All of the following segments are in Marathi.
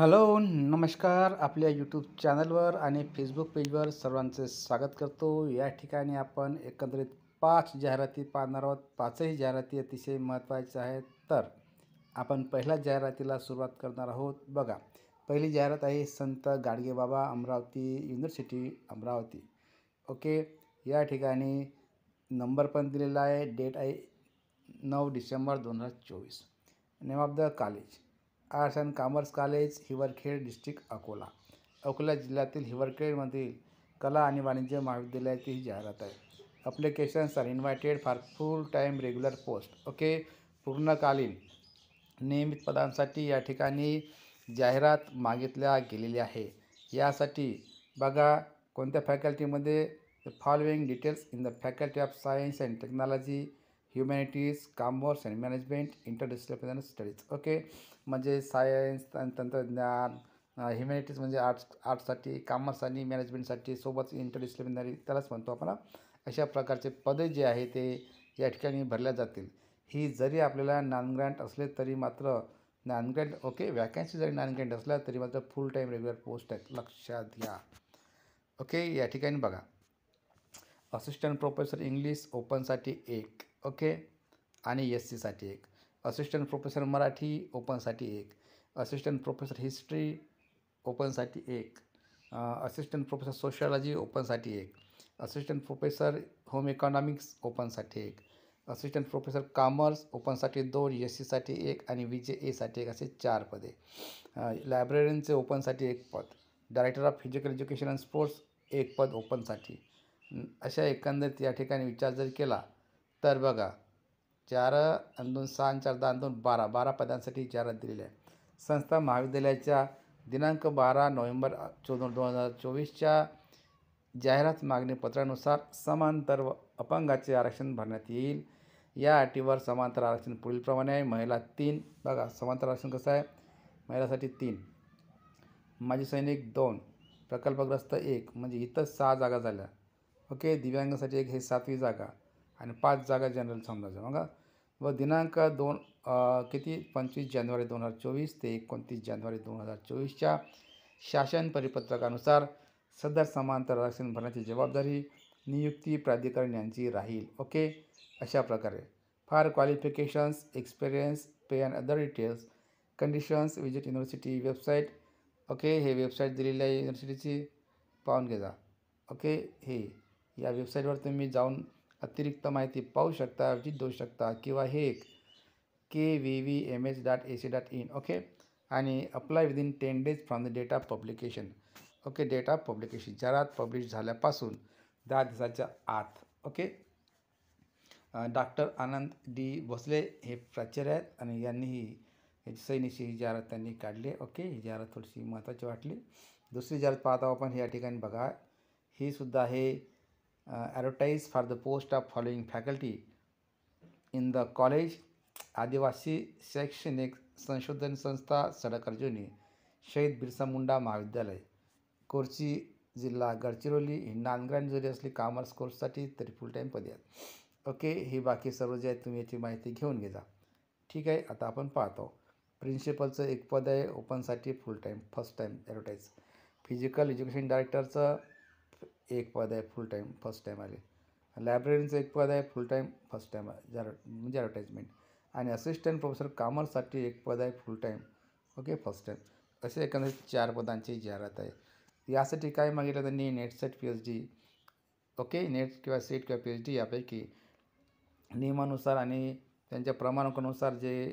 हॅलो, नमस्कार. आपल्या यूट्यूब चॅनलवर आणि फेसबुक पेजवर सर्वांचे स्वागत करतो. या ठिकाणी आपण एकंदरीत 5 जाहिराती पाहणार आहोत. 5ही जाहिराती अतिशय महत्त्वाच्या आहेत. तर आपण पहिल्या जाहिरातीला सुरुवात करणार आहोत. बघा, पहिली जाहिरात आहे संत गाडगेबाबा अमरावती युनिव्हर्सिटी अमरावती. ओके, या ठिकाणी नंबर पण दिलेला आहे. डेट आहे 9 December 2024. Name of the college arts and commerce college, Hiwarkhed, district Akola. Akola जिल्ह्यातील हिवरखेडमधील कला आणि वाणिज्य महाविद्यालयाची ही जाहिरात आहे. Applications are invited for full time regular post. Okay, पूर्णकालीन नियमित पदांसाठी या ठिकाणी जाहिरात मागितल्या गेलेली आहे. यासाठी बघा कोणत्या फॅकल्टीमध्ये following details in the faculty of science and technology, humanities, commerce and management, interdisciplinary studies. Okay, म्हणजे सायन्स आणि तंत्रज्ञान, ह्युमॅनिटीज म्हणजे आर्ट्ससाठी, कॉमर्स आणि मॅनेजमेंटसाठी, सोबत इंटरडिसिप्लिनरी त्यालाच म्हणतो आपण. अशा प्रकारचे पदे जे आहे ते या ठिकाणी भरल्या जातील. ही जरी आपल्याला नॉन ग्रँट असले तरी मात्र नॉन ग्रँट ओके वॅकन्सी जरी नॉन ग्रँट असल्या तरी मात्र फुल टाईम रेग्युलर पोस्ट आहेत, लक्षात घ्या. ओके, या ठिकाणी बघा असिस्टंट प्रोफेसर इंग्लिश ओपनसाठी 1. ओके, आणि SCसाठी 1. असिस्टंट प्रोफेसर मराठी ओपनसाठी 1. असिस्टंट प्रोफेसर हिस्ट्री ओपनसाठी 1. असिस्टंट प्रोफेसर सोशियोलॉजी ओपनसाठी 1. असिस्टंट प्रोफेसर होम इकॉनॉमिक्स ओपनसाठी 1. असिस्टंट प्रोफेसर कॉमर्स ओपनसाठी 2. SCसाठी 1 आणि VJAसाठी 1 असे 4 पदे. लायब्ररीयनचे ओपनसाठी 1 पद. Director of physical education and sports 1 पद ओपनसाठी. अशा एकंदरीत या ठिकाणी विचार जर केला तर बघा 4 आणि 2 6 आणि 4 10 2 12 पदांसाठी जाहिरात दिलेली आहे. संस्था महाविद्यालयाच्या दिनांक 12 नोव्हेंबर 2024च्या जाहिरात मागणी पत्रानुसार समांतर व अपंगाचे आरक्षण भरण्यात येईल. या अटीवर समांतर आरक्षण पुढीलप्रमाणे आहे. महिला 3. बघा समांतर आरक्षण कसं आहे. महिलासाठी 3, माजी सैनिक 2, प्रकल्पग्रस्त 1, म्हणजे इथं 6 जागा झाल्या. ओके, दिव्यांगासाठी 1 हे 7वी जागा आणि 5 जागा जनरल समजायचं. मग व दिनांक 2 किती 25 जानेवारी 2024 ते 29 जानेवारी 2024च्या शासन परिपत्रकानुसार सदर समांतर आरक्षण भरण्याची जबाबदारी नियुक्ती प्राधिकरण यांची राहील. ओके, अशा प्रकारे फार qualifications, experience, pay and other details, conditions, visit university website. Okay, हे वेबसाईट दिलेली आहे युनिव्हर्सिटीची, पाहून घे जा. ओके, हे या वेबसाईटवर तुम्ही जाऊन अतिरिक्त माहिती पाहू शकता, विजिट देऊ शकता किंवा हे kvvmh.ac.in. ओके, आणि apply within 10 days from the date of publication. Okay, date of publication जाहिरात पब्लिश झाल्यापासून 10 दिवसाच्या आत. Okay, doctor Anand D Bhosale हे प्राचार्य आहेत आणि यांनीही याची सैनिशी ही जाहिरात त्यांनी काढली. ओके, ही जाहिरात थोडीशी महत्त्वाची वाटली. दुसरी जाहिरात पाहतो आपण या ठिकाणी बघा. ही सुद्धा आहे advertise for the post of following faculty in the college. आदिवासी शैक्षणिक संशोधन संस्था सडक अर्जुनी, शहीद बिरसा मुंडा महाविद्यालय, कोरची, जिल्हा गडचिरोली. ही नॉन ग्रँट जरी असली कॉमर्स कोर्ससाठी तरी फुल टाईम पदे आहेत. ओके, ही बाकी सर्व जे आहेत तुम्ही याची माहिती घेऊन घे जा. ठीक आहे, आता आपण पाहतो. प्रिन्सिपलचं 1 पद आहे ओपनसाठी full time, first time advertise. Physical education डायरेक्टरचं 1 पद आहे फुल टाईम, फर्स्ट टाईम आले. लायब्ररीचं 1 पद आहे फुल टाईम, फर्स्ट टाईम म्हणजे ॲडव्हर्टाईजमेंट. आणि असिस्टंट प्रोफेसर कॉमर्ससाठी 1 पद आहे फुल टाईम. Okay, first time. असे एकंदरीत 4 पदांची जाहिरात आहे. यासाठी काय मागितलं त्यांनी, net set PhD. Okay, net किंवा सेट किंवा PhD यापैकी नियमानुसार आणि त्यांच्या प्रमाणकानुसार जे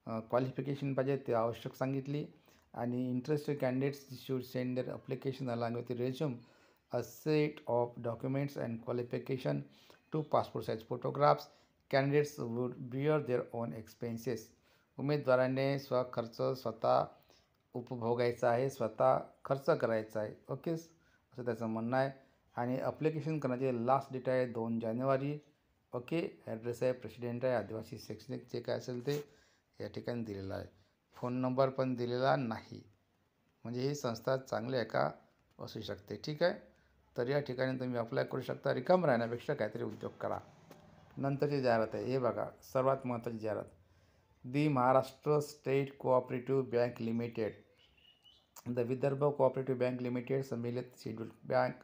क्वालिफिकेशन पाहिजे ते आवश्यक सांगितली. आणि interested candidates should send their application along with resume, a set of documents and qualification, 2 passport size photographs. Candidates would bear their own expenses. उमेदवाराने स्वखर्च स्वतः उपभोगायचा आहे, स्वतः खर्च करायचा आहे. ओके, असं त्याचं म्हणणं आहे. आणि अप्लिकेशन करण्याचे लास्ट डेट आहे 2 जानेवारी. ओके, ॲड्रेस आहे प्रेसिडेंट आहे, आदिवासी शैक्षणिक जे काय असेल ते या ठिकाणी दिलेलं आहे. फोन नंबर पण दिलेला नाही, म्हणजे ही संस्था चांगली आहे का असू शकते. ठीक आहे, तर या ठिकाणी तुम्ही अप्लाय करू शकता. रिकाम राहण्यापेक्षा काहीतरी उद्योग करा. नंतरची जाहिरात आहे, हे बघा सर्वात महत्त्वाची जाहिरात. The Maharashtra state cooperative bank limited. The Vidarbha cooperative bank limited, सम्मिलित शेड्यूल्ड बँक,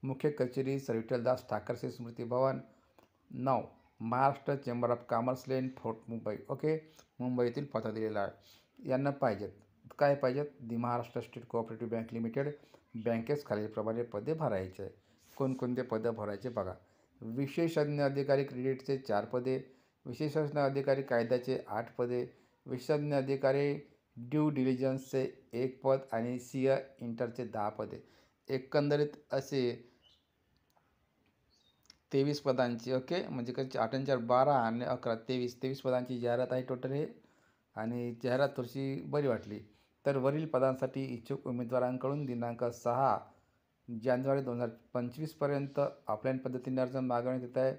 मुख्य कचेरी Sir Vithaldas Thackersey Smruti Bhavan, 9 Maharashtra chamber of commerce lane, Fort Mumbai. Okay, मुंबईतील पत्ता दिलेला आहे. यांना पाहिजेत काय पाहिजेत? The Maharashtra state cooperative bank limited बँकेस खालीलप्रमाणे पदे भरायचे आहे. कोणकोणते पदं भरायचे बघा. विशेषज्ञ अधिकारी क्रेडिटचे 4 पदे, विशेषज्ञ अधिकारी कायद्याचे 8 पदे, विशेषज्ञ अधिकारी ड्यू डिलिजन्सचे 1 पद आणि सीए इंटरचे 10 पदे. एकंदरीत असे 23 पदांची. ओके, म्हणजे कशी 8 आणि 4 12 आणि 11 23 पदांची जाहिरात आहे टोटल हे. आणि जाहिरात थोडीशी बरी वाटली. तर वरील पदांसाठी इच्छुक उमेदवारांकडून दिनांक 6 जानेवारी 2025 पर्यंत ऑफलाईन पद्धतीने अर्ज मागवण्यात येत आहे.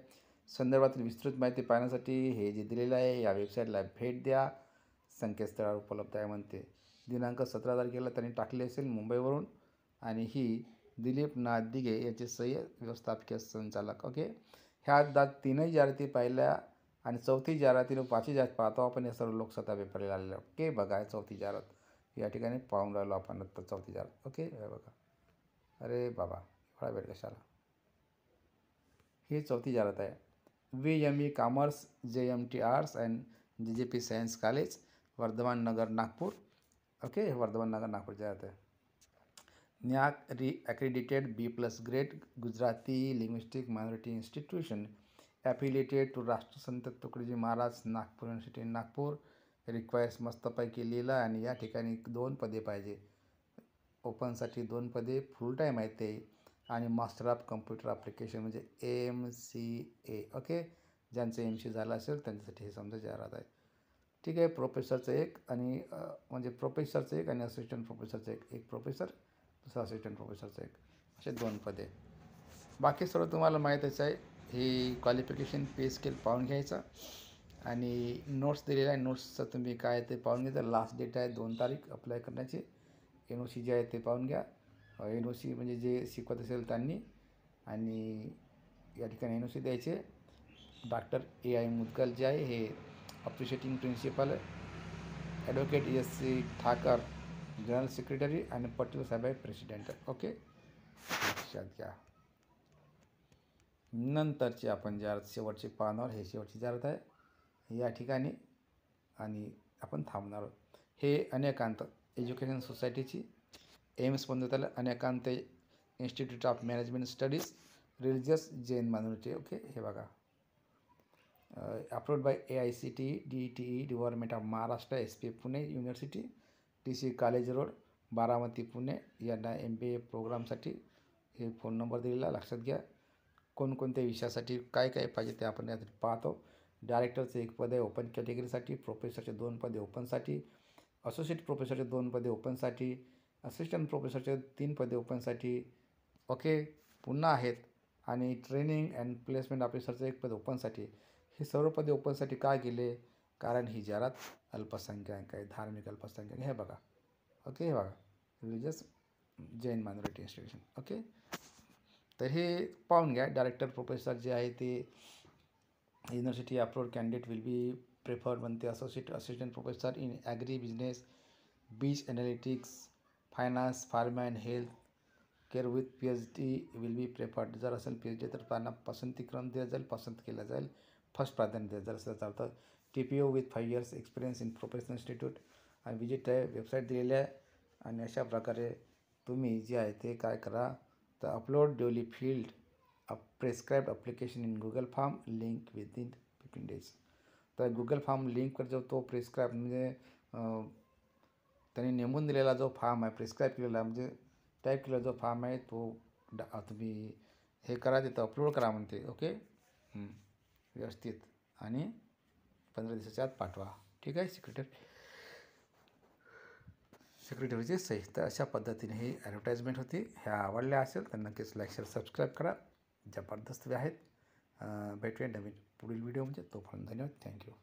संदर्भातील विस्तृत माहिती पाहण्यासाठी हे जे दिलेलं आहे या वेबसाईटला भेट द्या. संकेतस्थळावर उपलब्ध आहे म्हणते. दिनांक 17 तारखेला त्यांनी टाकले असेल मुंबईवरून. आणि ही दिलीप नाथ दिघे याचे सही व्यवस्थापकीय संचालक. ओके, ह्या 3ही जाहिराती पाहिल्या आणि 4थी जाहिराती व 5वी जाहिरात पाहतो आपण. या सर्व लोकसत्ता पेपरला आलेल्या. ओके, बघा 4थी जाहिरात या ठिकाणी पाहून राहिलो आपण आता 4थी जाहिरात. ओके, हे बघा. अरे बाबा, एवढा वेळ कशाला? ही 4थी जाहिरात आहे. VME commerce, JMT arts and JJP science college, Vardhaman Nagar Nagpur. Okay, हे वर्धमान नगर नागपूर जाहिरात आहे. NAAC accredited B+ grade Gujarati linguistic minority institution affiliated to Rashtrasant Tukdoji Maharaj Nagpur university Nagpur. Requires मस्तपैकी लिहिलं. आणि या ठिकाणी 2 पदे पाहिजे. ओपनसाठी 2 पदे, फुल टाईम आहे ते. आणि मास्टर ऑफ कम्प्युटर ॲप्लिकेशन म्हणजे MCA. ओके, ज्यांचं MC झालं असेल त्यांच्यासाठी हे समजा जाहिरात आहे. ठीक आहे. प्रोफेसरचं 1 आणि म्हणजे प्रोफेसरचं 1 आणि असिस्टंट प्रोफेसरचं 1 प्रोफेसर, दुसरा असिस्टंट प्रोफेसरचं 1, असे 2 पदे. बाकी सर्व तुम्हाला माहीतच आहे. ही क्वालिफिकेशन पे स्केल पाहून घ्यायचा. आणि नोट्स दिलेला आहे. नोट्सचं तुम्ही काय ते पाहून घ्यायचं. लास्ट डेट आहे 2 तारीख अप्लाय करण्याची. NOC जे आहे ते पाहून घ्या. NOC म्हणजे जे शिकवत असेल त्यांनी. आणि या ठिकाणी NOC द्यायचे. डॉक्टर AI मुदगल जे आहे हे अप्रिशिएटिंग प्रिन्सिपल आहे. Advocate SC Thakar general secretary आणि पटेल साहेब आहे प्रेसिडेंट. ओके, लक्षात घ्या. नंतरची आपण जाहिरात शेवटची पाहणार. हे शेवटची जाहिरात आहे या ठिकाणी. आणि आपण थांबणार आहोत. हे अनेकांत एज्युकेशन सोसायटीची एम्स म्हणतो त्याला. Anekant institute of management studies religious Jain minority. Okay, हे बघा. Approved by AICTE DTE government of Maharashtra, SP Pune university, TC college road, Baramati Pune. यांना MBA प्रोग्रामसाठी हे फोन नंबर दिलेला लक्षात घ्या. कोणकोणत्या विषयासाठी काय काय पाहिजे ते आपण यात पाहतो. डायरेक्टरचं 1 पद आहे ओपन कॅटेगरीसाठी. प्रोफेसरचे 2 पदे ओपनसाठी. असोसिएट प्रोफेसरचे 2 पदे ओपनसाठी. असिस्टंट प्रोफेसरचे 3 पदे ओपनसाठी. ओके, पुन्हा आहेत. आणि ट्रेनिंग अँड प्लेसमेंट ऑफिसरचं 1 पद ओपनसाठी. हे सर्व पदे ओपनसाठी काय केले? कारण ही जाहिरात अल्पसंख्याक आहे, धार्मिक अल्पसंख्याक. हे बघा. ओके, हे बघा, religious Jain minority institution. Okay, तर हे पाहून घ्या. डायरेक्टर प्रोफेसर जे आहे ते university approved candidate will be preferred म्हणते. Assistant professor in agri business, beach analytics, finance, pharma and health care with PhD will be preferred. जर असेल PhD तर त्यांना पसंतीक्रम दिला जाईल, पसंत केला जाईल, फर्स्ट प्राधान्य दिलं जर असं चालतं. TPO with 5 years experience in professional institute. आणि विजिट आहे, वेबसाईट दिलेली आहे. आणि अशा प्रकारे तुम्ही जे आहे ते काय करा तर upload duly filled prescribed application in Google form link within 15 days. तर गुगल फॉर्म लिंकवर जो तो प्रेस्क्राईब म्हणजे त्यांनी नेमून दिलेला जो फॉर्म आहे, प्रेस्क्राईब केलेला म्हणजे टाईप केलेला जो फॉर्म आहे तो तुम्ही हे करा, तिथं अपलोड करा म्हणते. ओके, व्यवस्थित. आणि 15 दिवसाच्या आत पाठवा. ठीक आहे. सेक्रेटरीची सही. तर अशा पद्धतीने ही ॲडव्हर्टाईजमेंट होती. ह्या आवडल्या असेल तर नक्कीच लाईक शेअर सबस्क्राईब करा. जबरदस्त आहेत. भेटूया नवीन पुढील व्हिडिओ म्हणजे. तोपर्यंत धन्यवाद. थँक्यू.